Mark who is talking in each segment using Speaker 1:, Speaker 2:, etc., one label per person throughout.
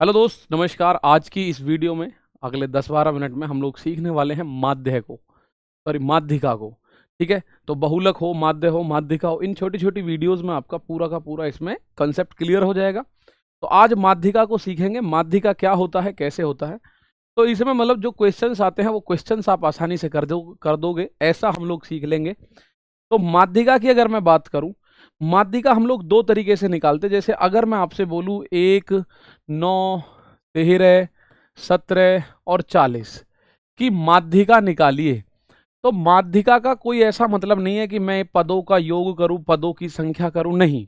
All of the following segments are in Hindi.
Speaker 1: हेलो दोस्त, नमस्कार। आज की इस वीडियो में अगले 10-12 मिनट में हम लोग सीखने वाले हैं माध्य को, सॉरी माध्यिका को। ठीक है, तो बहुलक हो, माध्यिका हो, इन छोटी छोटी वीडियोस में आपका पूरा का पूरा इसमें कंसेप्ट क्लियर हो जाएगा। तो आज माध्यिका को सीखेंगे, माध्यिका क्या होता है, कैसे होता है। तो इसमें मतलब जो क्वेश्चंस आते हैं वो क्वेश्चंस आप आसानी से कर दोगे, ऐसा हम लोग सीख लेंगे। तो माध्यिका की अगर मैं बात करूं, माध्यिका हम लोग दो तरीके से निकालते हैं। जैसे अगर मैं आपसे बोलूं 1, 9, 13, 17 और 40 की माध्यिका निकालिए, तो माध्यिका का कोई ऐसा मतलब नहीं है कि मैं पदों का योग करूं, पदों की संख्या करूं, नहीं।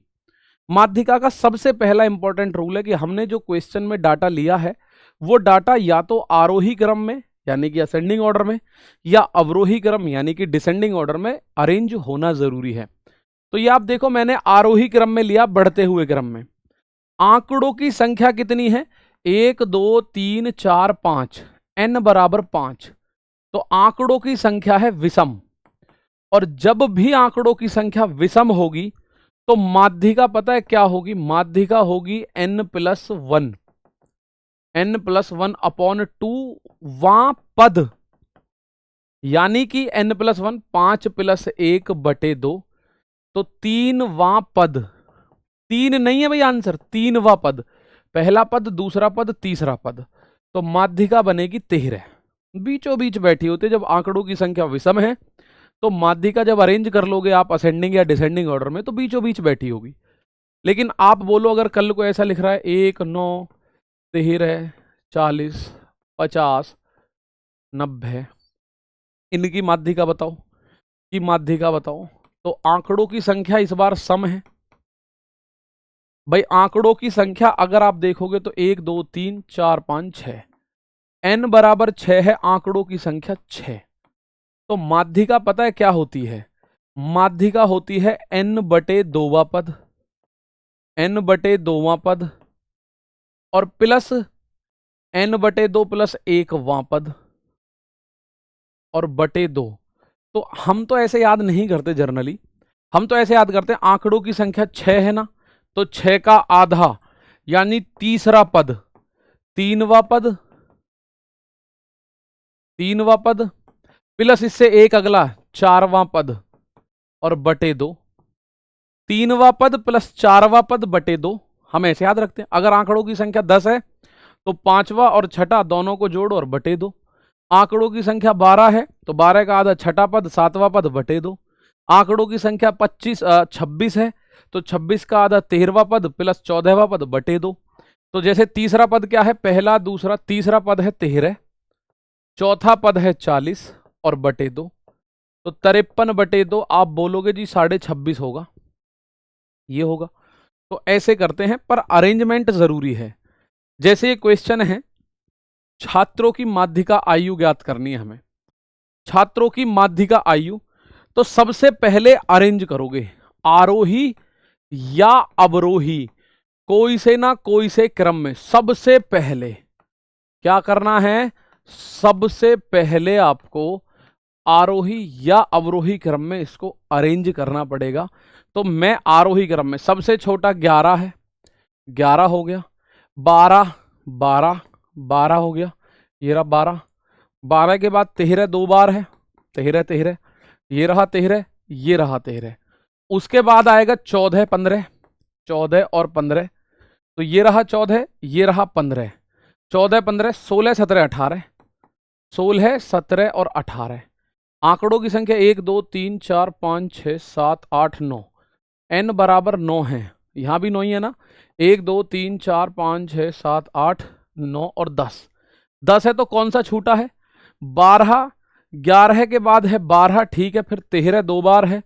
Speaker 1: माध्यिका का सबसे पहला इंपॉर्टेंट रूल है कि हमने जो क्वेश्चन में डाटा लिया है वो डाटा या तो आरोही क्रम में यानी कि असेंडिंग ऑर्डर में, या अवरोही क्रम यानी कि डिसेंडिंग ऑर्डर में अरेंज होना जरूरी है। तो ये आप देखो, मैंने आरोही क्रम में लिया, बढ़ते हुए क्रम में। आंकड़ों की संख्या कितनी है? 1, 2, 3, 4, 5, n बराबर 5। तो आंकड़ों की संख्या है विषम, और जब भी आंकड़ों की संख्या विषम होगी तो माध्यिका पता है क्या होगी? माध्यिका होगी n+1, n+1 अपॉन 2 वां पद, यानी कि n+1 5+1/2, तो 3वां पद। 3 नहीं है भाई आंसर, 3वां पद, पहला पद, दूसरा पद, तीसरा पद। तो माध्यिका बनेगी 13, बीचों बीच बैठी होती है। जब आंकड़ों की संख्या विषम है तो माध्यिका जब अरेंज कर लोगे आप असेंडिंग या डिसेंडिंग ऑर्डर में तो बीचों बीच बैठी होगी। लेकिन आप बोलो अगर कल को ऐसा लिख रहा है 1, 9, 13, 40, 50, 90, इनकी माध्यिका बताओ, की माध्यिका बताओ। तो आंकड़ों की संख्या इस बार सम है भाई। आंकड़ों की संख्या अगर आप देखोगे तो 1, 2, 3, 4, 5, 6, n बराबर 6 है, आंकड़ों की संख्या 6। तो माध्यिका पता है क्या होती है? माध्यिका होती है n/2वां पद, n/2वां पद, और प्लस n/2 प्लस 1वां पद, और /2। तो हम तो ऐसे याद नहीं करते जनरली, हम तो ऐसे याद करते हैं आंकड़ों की संख्या 6 है ना, तो 6 का आधा यानी तीसरा पद, 3वां पद, 3वां पद, प्लस इससे एक अगला 4वां पद, और /2। 3वां पद प्लस 4वां पद /2, हम ऐसे याद रखते हैं। अगर आंकड़ों की संख्या 10 है तो 5वां और छठा दोनों को जोड़ो और /2। आंकड़ों की संख्या 12 है तो 12 का आधा छठा पद, 7वां पद /2। आंकड़ों की संख्या 26 है तो 26 का आधा 13वां पद प्लस 14वां पद /2। तो जैसे तीसरा पद क्या है? पहला, दूसरा, तीसरा पद है 13, चौथा पद है 40 और /2। तो 53/2 आप बोलोगे जी 26.5 होगा, ये होगा। तो ऐसे करते हैं, पर अरेंजमेंट जरूरी है। जैसे ये क्वेश्चन है, छात्रों की माध्यिका आयु ज्ञात करनी है हमें। छात्रों की माध्यिका आयु, तो सबसे पहले अरेंज करोगे आरोही या अवरोही, कोई से ना कोई से क्रम में। सबसे पहले क्या करना है? सबसे पहले आपको आरोही या अवरोही क्रम में इसको अरेंज करना पड़ेगा। तो मैं आरोही क्रम में, सबसे छोटा 11 है, 11 हो गया, 12, 12, 12 हो गया, ये रहा 12। 12 के बाद 13 दो बार है, 13, 13, ये रहा 13, ये रहा 13। उसके बाद आएगा 14, 15, 14 और 15, तो ये रहा 14, ये रहा 15, 14, 15, 16, 17, 18, 16, 17 और 18। आंकड़ों की संख्या 1, 2, 3, 4, 5, 6, 7, 8, 9, n बराबर 9 है। यहां भी 9 ही है ना। 1, 2, 3, 4, 5, 6, 7, 8, 9 और 10। 10 है तो कौन सा छूटा है? 12। 11 के बाद है 12, ठीक है। फिर 13 दो बार है,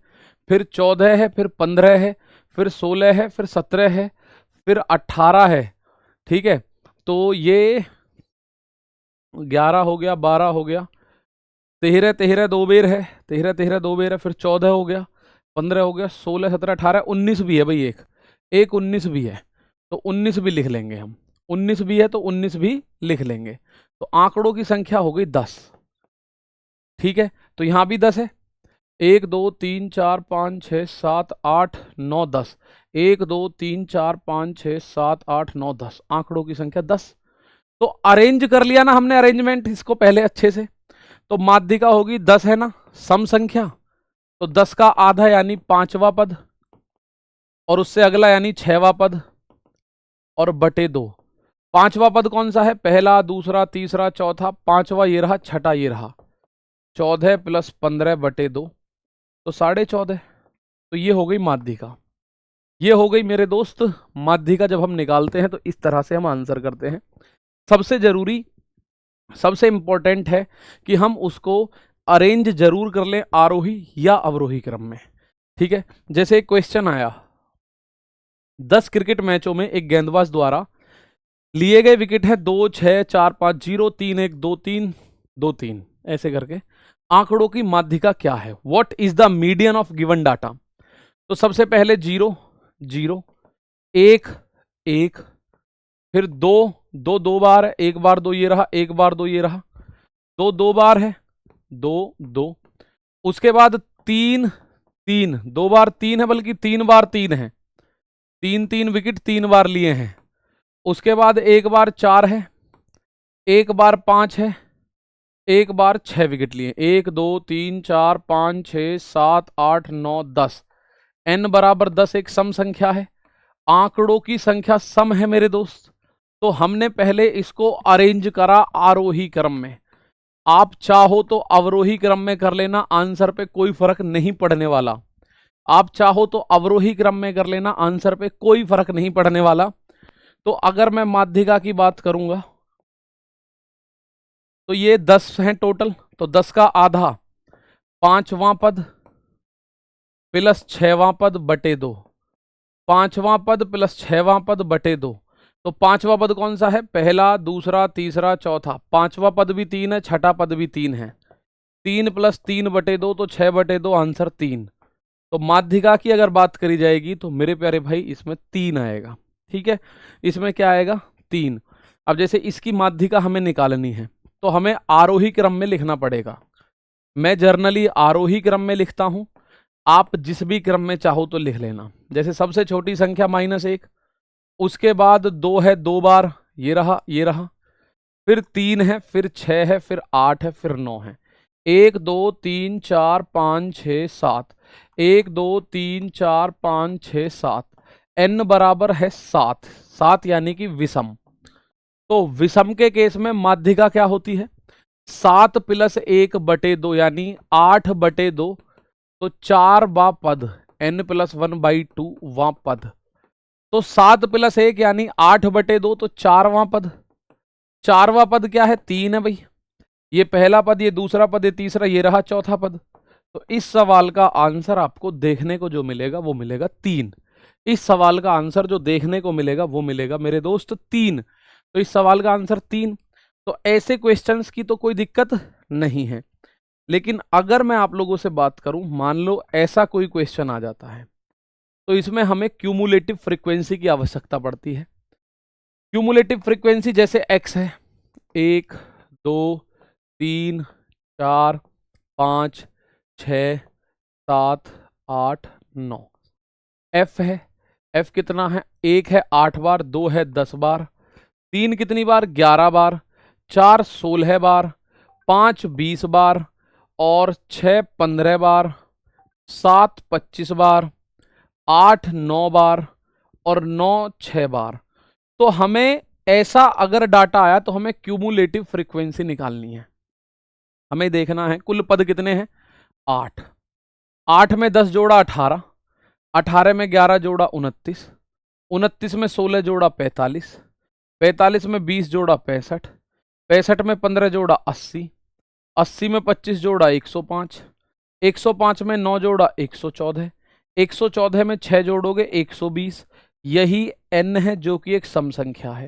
Speaker 1: फिर 14 है, फिर 15 है, फिर 16 है, फिर 17 है, फिर 18 है, ठीक है। तो ये 11 हो गया, 12 हो गया, 13, 13 दो बेर है, 13, 13 दो बेर है, फिर 14 हो गया, 15 हो गया, 16, 17, 18, 19 भी है भाई, एक एक 19 भी है, तो 19 भी लिख लेंगे हम। 19 भी है तो 19 भी लिख लेंगे। तो आंकड़ों की संख्या हो गई 10, ठीक है। तो यहां भी 10 है, 1 2 3 4 5 6 7 8 9 10, 1 2 3 4 5 6 7 8 9 10, आंकड़ों की संख्या 10। तो अरेंज कर लिया ना हमने, अरेंजमेंट इसको पहले अच्छे से। तो माध्यिका होगी 10 है ना, सम संख्या, तो 10 का आधा यानी 5वां पद, और उससे अगला यानी 6वां पद, और बटे 2। 5वां पद कौन सा है? पहला, दूसरा, तीसरा, चौथा, 5वां ये रहा, छठा ये रहा। 14 + 15 बटे 2, तो 14.5। तो ये हो गई माध्यिका। ये हो गई मेरे दोस्त माध्यिका। जब हम निकालते हैं तो इस तरह से हम आंसर करते हैं। सबसे जरूरी, सबसे इंपॉर्टेंट है कि हम उसको अरेंज जरूर कर लें आरोही या अवरोही क्रम में। ठीक है, जैसे एक क्वेश्चन आया, 10 क्रिकेट मैचों में एक गेंदबाज द्वारा लिए गए विकेट है 2 6 4 5 0 3 1 2 3 2 3, ऐसे करके आंकड़ों की माध्यिका क्या है? What is the median of given data? तो सबसे पहले 0 0, 1 1, फिर 2 2 2 बार है, 1 बार 2 ये रहा, 1 बार 2 ये रहा, 2 2 बार है, 2 2, उसके बाद 3 3, 2 बार 3 है, बल्कि 3 बार 3 है, 3 3 विकेट 3 बार लिए हैं। उसके बाद 1 बार 4 है, 1 बार 5 है, 1 बार 6 विकेट लिए, 1 2 3 4 5 6 7 8 9 10, n बराबर 10 एक सम संख्या है, आंकड़ों की संख्या सम है मेरे दोस्त। तो हमने पहले इसको अरेंज करा आरोही क्रम में। आप चाहो तो अवरोही क्रम में कर लेना, आंसर पे कोई फर्क नहीं पड़ने वाला। आप चाहो तो अवरोही क्रम में कर लेना, आंसर पे कोई फर्क नहीं पड़ने वाला। तो अगर मैं माध्यिका की बात करूंगा तो ये 10 हैं टोटल, तो 10 का आधा 5वां पद प्लस 6वां पद बटे 2, 5वां पद प्लस 6वां पद बटे 2। तो 5वां पद कौन सा है? पहला, दूसरा, तीसरा, चौथा, 5वां पद भी 3 है, छठा पद भी 3 है। 3 + 3 बटे 2, तो 6 बटे 2, आंसर 3। तो माध्यिका की अगर बात करी जाएगी तो मेरे प्यारे भाई इसमें 3 आएगा। ठीक है, इसमें क्या आएगा? 3। अब जैसे इसकी माध्यिका हमें निकालनी है तो हमें आरोही क्रम में लिखना पड़ेगा। मैं जर्नली आरोही क्रम में लिखता हूं, आप जिस भी क्रम में चाहो तो लिख लेना। जैसे सबसे छोटी संख्या -1, उसके बाद 2 है 2 बार, ये रहा ये रहा, फिर 3 है, फिर 6 है, फिर 8 है, फिर 9 है। 1 2 3 4 5 6 7, 1 2 3 4 5 6 7, n बराबर है 7, 7 यानी कि विषम। तो विषम के केस में माध्यिका क्या होती है? 7 + 1 बटे 2 यानी 8 बटे 2, तो 4वां पद, n + 1/2 वां पद। तो 7 + 1 यानी 8 बटे 2, तो 4वां पद। 4वां पद क्या है? 3 है भाई। ये पहला पद, ये दूसरा पद, ये तीसरा, ये रहा चौथा पद। तो इस सवाल का आंसर आपको देखने को जो मिलेगा वो मिलेगा 3। इस सवाल का आंसर जो देखने को मिलेगा वो मिलेगा मेरे दोस्त 3। तो इस सवाल का आंसर 3। तो ऐसे क्वेश्चंस की तो कोई दिक्कत नहीं है। लेकिन अगर मैं आप लोगों से बात करूं, मान लो ऐसा कोई क्वेश्चन आ जाता है तो इसमें हमें क्यूमुलेटिव फ्रीक्वेंसी की आवश्यकता पड़ती है। क्यूमुलेटिव फ्रीक्वेंसी जैसे x है, 1 2 3 4 5 6 7 8 9। f है, f कितना है? 1 है 8 बार, 2 है 10 बार, 3 कितनी बार? 11 बार, 4 16 बार, 5 20 बार, और 6 15 बार, 7 25 बार, 8 9 बार, और 9 6 बार। तो हमें ऐसा अगर डाटा आया तो हमें क्यूमुलेटिव फ्रीक्वेंसी निकालनी है। हमें देखना है कुल पद कितने हैं? 8। 8 में 10 जोड़ा 18, 18 में 11 जोड़ा 29, 29 में 16 जोड़ा 45, 45 में 20 जोड़ा 65, 65 में 15 जोड़ा 80, 80 में 25 जोड़ा 105, 105 में 9 जोड़ा 114, 114 में 6 जोड़ोगे 120। यही n है जो कि एक सम संख्या है।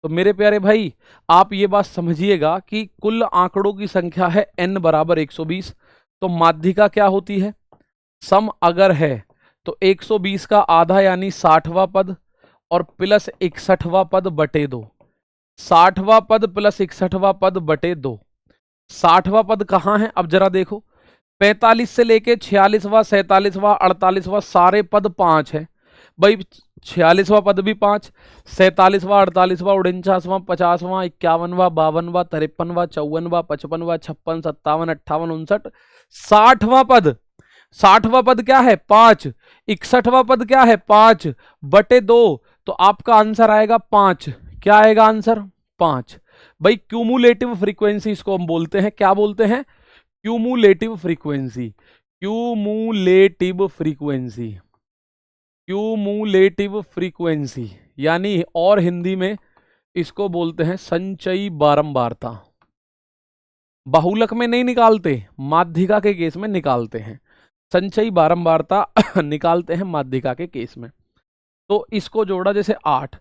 Speaker 1: तो मेरे प्यारे भाई आप ये बात समझिएगा कि कुल आंकड़ों की संख्या है n बराबर 120। तो माध्यिका क्या होती है? सम अगर है तो 120 का आधा यानी 60वां पद और प्लस 61वां पद बटे 2। 60वां पद प्लस 61वां पद बटे 2। 60वां पद कहाँ है? अब जरा देखो, 45 से लेके 46वां 47वां 48वां सारे पद 5 है भाई। 46वां पद भी 5, 47वां 48वां 49वां 50वां 51वां 52वां 53वां 54वां 55वां 56 57 58 59 60वां पद। 60वां पद क्या है 5, 61वां पद क्या है 5 बटे 2, तो आपका आंसर आएगा 5। क्या आएगा आंसर 5। भाई क्यूमुलेटिव फ्रीक्वेंसी इसको हम बोलते हैं, क्या बोलते हैं cumulative frequency. Cumulative frequency, cumulative frequency यानी और हिंदी में इसको बोलते हैं संचयी बारंबारता। बहुलक में नहीं निकालते, माध्यिका के केस में निकालते हैं। संचयी बारंबारता निकालते हैं माध्यिका के केस में। तो इसको जोड़ा जैसे 8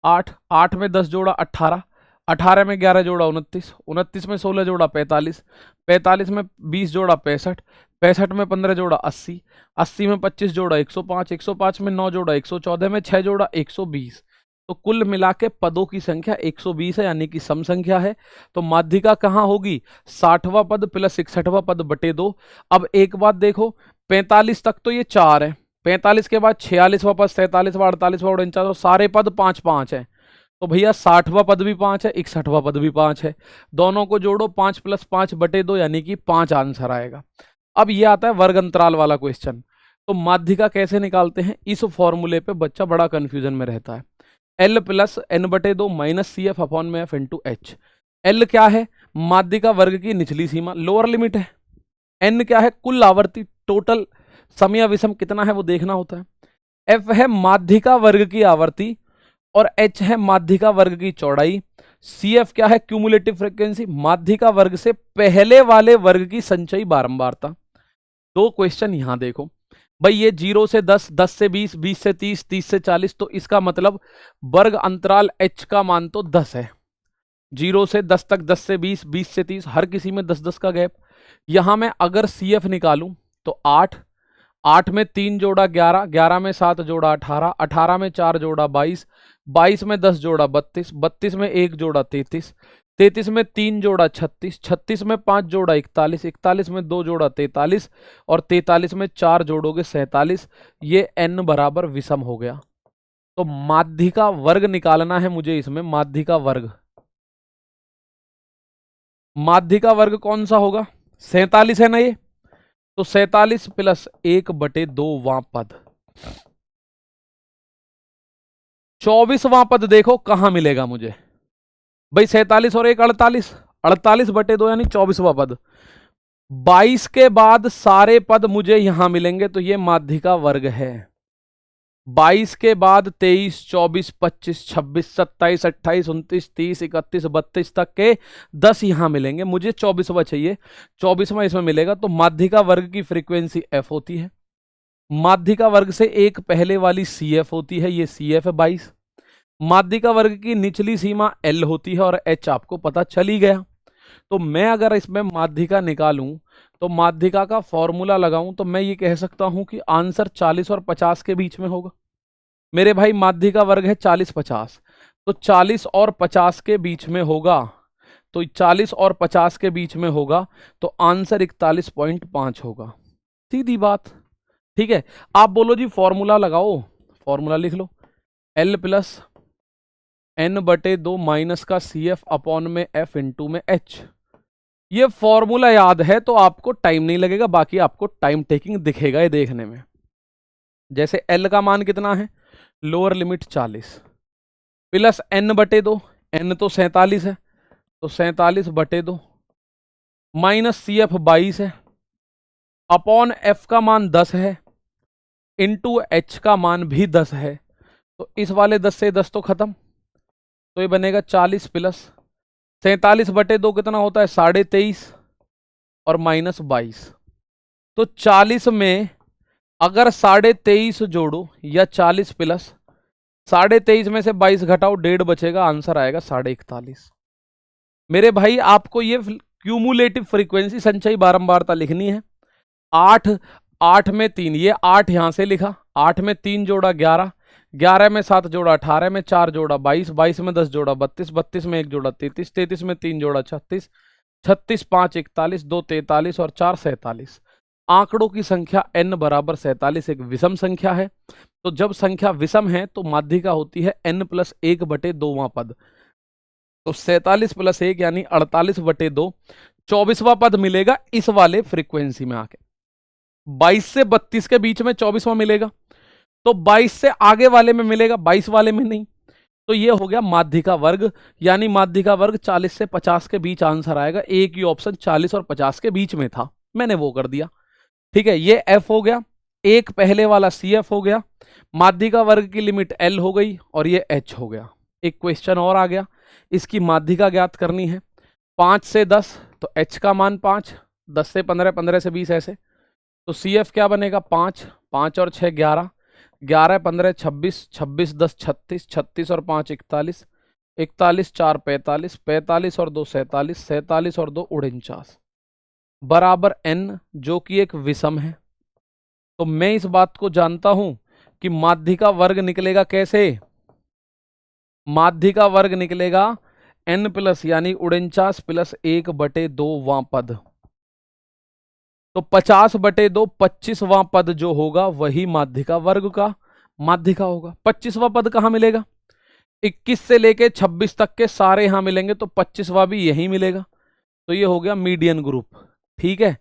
Speaker 1: 8 8 में 10 जोड़ा 18, 18 में 11 जोड़ा 29, 29 में 16 जोड़ा 45, 45 में 20 जोड़ा 65, 65 में 15 जोड़ा 80, 80 में 25 जोड़ा 105, 105 में 9 जोड़ा 114, में 6 जोड़ा 120। तो कुल मिला के पदों की संख्या 120 है, यानी कि सम संख्या है। तो माध्यिका कहाँ होगी 60वां पद प्लस 61वां पद बटे 2। अब एक बात देखो 45 तक तो ये 4 है, 45 के बाद 46वां पद 47वां 48वां 49 सारे पद 5 5 है। तो भैया 60वां पद भी 5 है, 61वां पद भी 5 है, दोनों को जोड़ो 5 + 5 बटे 2 यानी कि 5 आंसर आएगा। अब ये आता है वर्ग अंतराल वाला क्वेश्चन। तो माध्यिका कैसे निकालते हैं, इस फॉर्मूले पे बच्चा बड़ा कंफ्यूजन में रहता है। L + n बटे 2 - CF अपॉन में F इंटू H। L क्या है माध्यिका वर्ग की निचली सीमा, लोअर लिमिट है। N क्या है कुल आवर्ती, टोटल सम या विषम कितना है वो देखना होता है। F है माध्यिका वर्ग की आवर्ती और H है माध्यिका वर्ग की चौड़ाई। CF क्या है क्यूमुलेटिव फ्रीक्वेंसी, माध्यिका वर्ग से पहले वाले वर्ग की संचयी बारंबारता। दो क्वेश्चन यहां देखो भाई, ये 0 से 10, 10 से 20, 20 से 30, 30 से 40, तो इसका मतलब वर्ग अंतराल H का मान तो 10 है। 0 से 10 तक, 10 से 20, 20 से 30, हर किसी में 10 10 का गैप। यहां मैं अगर CF निकालूं तो 8, 8 में 3 जोड़ा 11, 11 में 7 जोड़ा 18, 18 में 4 जोड़ा 22, 22 में 10 जोड़ा 32, 32 में 1 जोड़ा 33, 33 में 3 जोड़ा 36, 36 में 5 जोड़ा 41, 41 में 2 जोड़ा 43 और 43 में 4 जोड़ोगे 47। ये n बराबर विषम हो गया। तो माध्यिका वर्ग निकालना है मुझे इसमें, माध्यिका वर्ग। माध्यिका वर्ग कौन सा होगा 47 है ना ये, तो 47 + 1 बटे 2 वां पद। 24वां पद देखो कहां मिलेगा मुझे भाई, 47 और 1 48, 48 बटे 2 यानी 24वां पद। 22 के बाद सारे पद मुझे यहां मिलेंगे, तो ये माध्यिका वर्ग है। 22 के बाद 23, 24, 25, 26, 27, 28, 29, 30, 31, 32 तक के 10 यहां मिलेंगे, मुझे 24वां चाहिए, 24वां इसमें मिलेगा। तो माध्यिका वर्ग की फ्रीक्वेंसी F होती है। माध्यिका वर्ग से एक पहले वाली CF होती है, ये CF है 22। माध्यिका वर्ग की निचली सीमा L होती है और H आपको पता चल ही गया। तो मैं अगर इसमें माध्यिका निकालूं तो माध्यिका का फॉर्मूला लगाऊं तो मैं ये कह सकता हूं कि आंसर 40 और 50 के बीच में होगा। मेरे भाई माध्यिका वर्ग है 40 50, तो 40 और 50 के बीच में होगा। तो 40 और 50 के बीच में होगा तो आंसर 41.5 होगा। सीधी बात, ठीक है। आप बोलो जी फॉर्मूला लगाओ, फॉर्मूला लिख लो L + n बटे 2 माइनस का CF अपॉन में F इंटू में H। ये फॉर्मूला याद है तो आपको टाइम नहीं लगेगा, बाकी आपको टाइम टेकिंग दिखेगा ये देखने में। जैसे L का मान कितना है लोअर लिमिट 40 प्लस n बटे 2, n तो 47 है तो 47 बटे 2 माइनस CF 22 है अपॉन F का मान 10 है इंटू H का मान भी 10 है। तो इस वाले 10 से 10 तो खत्म, तो ये बनेगा 40 प्लस 47 बटे 2 कितना होता है 23.5 और माइनस 22। तो 40 में अगर 23.5 जोड़ो या 40 प्लस 23.5 में से 22 घटाओ 1.5 बचेगा, आंसर आएगा 41.5। मेरे भाई आपको ये क्यूमुलेटिव फ्रीक्वेंसी संचयी बारंबारता लिखनी है। 8 8 में 3, ये 8 यहां से लिखा, 8 में 3 जोड़ा 11, 11 में 7 जोड़ा 18, में 4 जोड़ा 22, 22 में 10 जोड़ा 32, 32 में 1 जोड़ा 33, 33 में 3 जोड़ा 36, 36 5 41, 2 43 और 4 47। आंकड़ों की संख्या n बराबर 47 एक विषम संख्या है। तो जब संख्या विषम है तो माध्यिका होती है n+1/2वां पद। तो 47 + 1 यानी 48/2 24वां पद मिलेगा इस वाले फ्रीक्वेंसी में आके। 22 से 32 के बीच में 24वां मिलेगा, तो 22 से आगे वाले में मिलेगा, 22 वाले में नहीं। तो ये हो गया माध्यिका वर्ग, यानी माध्यिका वर्ग 40 से 50 के बीच आंसर आएगा। एक ही ऑप्शन 40 और 50 के बीच में था, मैंने वो कर दिया। ठीक है, ये f हो गया, एक पहले वाला CF हो गया, माध्यिका वर्ग की लिमिट L हो गई और ये H हो गया। एक क्वेश्चन और आ गया, इसकी माध्यिका ज्ञात करनी है। 5 से 10 तो H का मान 5, 10 से 15, 15 से 20 ऐसे। तो CF क्या बनेगा 5, 5 और 6 11, 11 15 26, 26 10 36, 36 और 5 41, 41 4 45, 45 और 2 47, 47 और 2 49 बराबर n, जो कि एक विषम है। तो मैं इस बात को जानता हूं कि माध्यिका वर्ग निकलेगा कैसे, माध्यिका वर्ग निकलेगा n प्लस यानी 49 + 1/2वां पद। तो 50/2 25वां पद जो होगा वही माध्यिका वर्ग का माध्यिका होगा। 25वां पद कहां मिलेगा, 21 से लेके 26 तक के सारे यहां मिलेंगे, तो 25वां भी यहीं मिलेगा। तो ये हो गया मीडियन ग्रुप। ठीक है,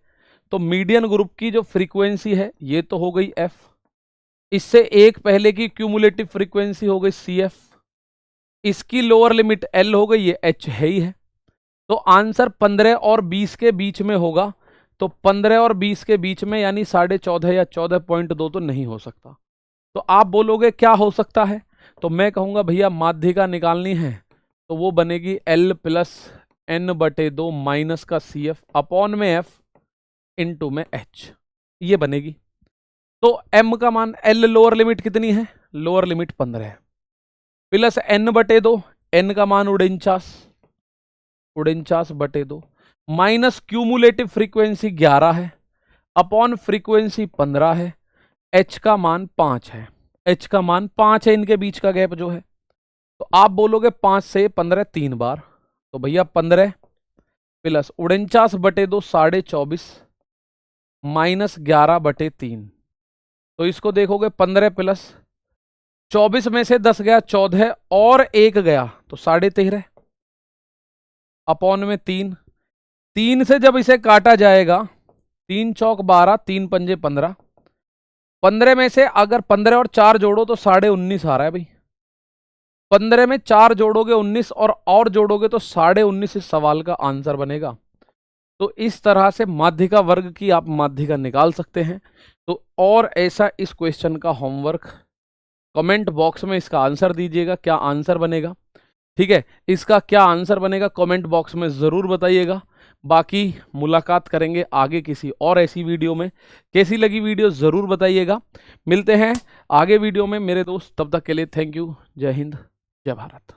Speaker 1: तो मीडियन ग्रुप की जो फ्रीक्वेंसी है ये तो हो गई f, इससे एक पहले की क्यूमुलेटिव फ्रीक्वेंसी हो गई CF, इसकी लोअर लिमिट L हो गई, ये H है ही है। तो आंसर 15 और 20 के बीच में होगा। तो 15 और 20 के बीच में यानी 14.5 या 14.2 तो नहीं हो सकता। तो आप बोलोगे क्या हो सकता है, तो मैं कहूंगा भैया माध्यिका निकालनी है तो वो बनेगी L + n/2 माइनस का CF अपॉन में F इंटू में H, ये बनेगी। तो M का मान L लोअर लिमिट कितनी है, लोअर लिमिट 15 है, प्लस n/2, n का मान 49, 49/2 माइनस क्यूमुलेटिव फ्रीक्वेंसी 11 है अपॉन फ्रीक्वेंसी 15 है, H का मान 5 है, H का मान 5 है, इनके बीच का गैप जो है। तो आप बोलोगे 5 से 15 3 बार, तो भैया 15 प्लस 49/2 24.5 माइनस 11/3। तो इसको देखोगे 15 प्लस 24 में से 10 गया 14 और 1 गया तो 13.5 अपॉन में 3। 3 से जब इसे काटा जाएगा 3 चौक 12, 3 पंजे 15, 15 में से अगर 15 और 4 जोड़ो तो 19.5 आ रहा है भाई। 15 में 4 जोड़ोगे 19 और जोड़ोगे तो 19.5 इस सवाल का आंसर बनेगा। तो इस तरह से माध्यिका वर्ग की आप माध्यिका निकाल सकते हैं। तो और ऐसा इस क्वेश्चन का होमवर्क कमेंट बॉक्स में इसका आंसर दीजिएगा, क्या आंसर बनेगा। ठीक है, इसका क्या आंसर बनेगा कमेंट बॉक्स में ज़रूर बताइएगा। बाकी मुलाकात करेंगे आगे किसी और ऐसी वीडियो में। कैसी लगी वीडियो ज़रूर बताइएगा। मिलते हैं आगे वीडियो में मेरे दोस्त, तब तक के लिए थैंक यू। जय हिंद, जय भारत।